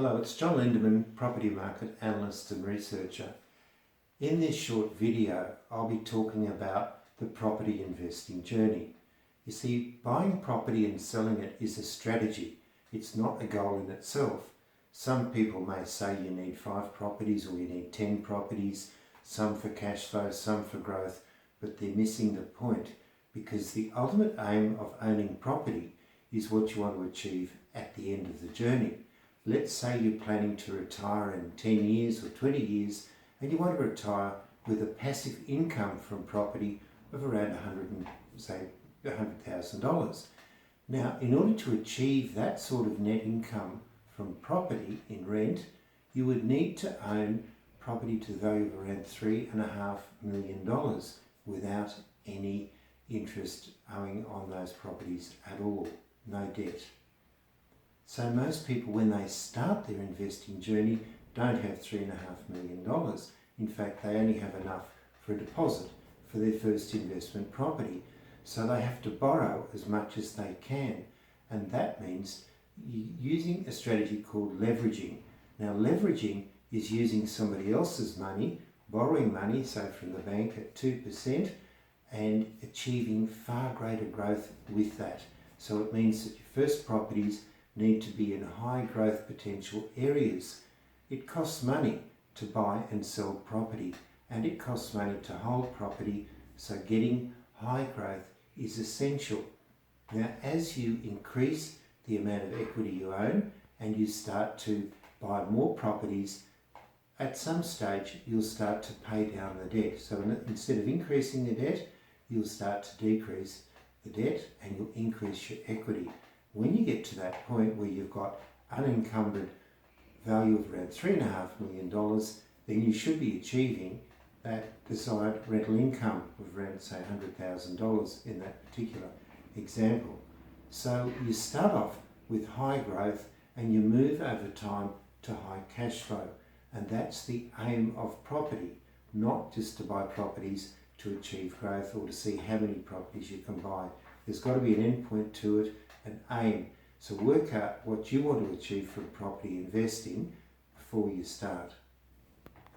Hello, it's John Lindeman, property market analyst and researcher. In this short video, I'll be talking about the property investing journey. You see, buying property and selling it is a strategy. It's not a goal in itself. Some people may say you need 5 properties or you need 10 properties, some for cash flow, some for growth, but they're missing the point because the ultimate aim of owning property is what you want to achieve at the end of the journey. Let's say you're planning to retire in 10 years or 20 years and you want to retire with a passive income from property of around $100,000. Now, in order to achieve that sort of net income from property in rent, you would need to own property to the value of around $3.5 million without any interest owing on those properties at all, no debt. So most people, when they start their investing journey, don't have $3.5 million. In fact, they only have enough for a deposit for their first investment property. So they have to borrow as much as they can. And that means using a strategy called leveraging. Now, leveraging is using somebody else's money, borrowing money, say from the bank at 2%, and achieving far greater growth with that. So it means that your first properties need to be in high growth potential areas. It costs money to buy and sell property, and it costs money to hold property, so getting high growth is essential. Now, as you increase the amount of equity you own and you start to buy more properties, at some stage you'll start to pay down the debt. So instead of increasing the debt, you'll start to decrease the debt and you'll increase your equity. When you get to that point where you've got unencumbered value of around $3.5 million, then you should be achieving that desired rental income of around, say, $100,000 in that particular example. So you start off with high growth and you move over time to high cash flow. And that's the aim of property, not just to buy properties to achieve growth or to see how many properties you can buy. There's got to be an end point to it, an aim. So work out what you want to achieve from property investing before you start.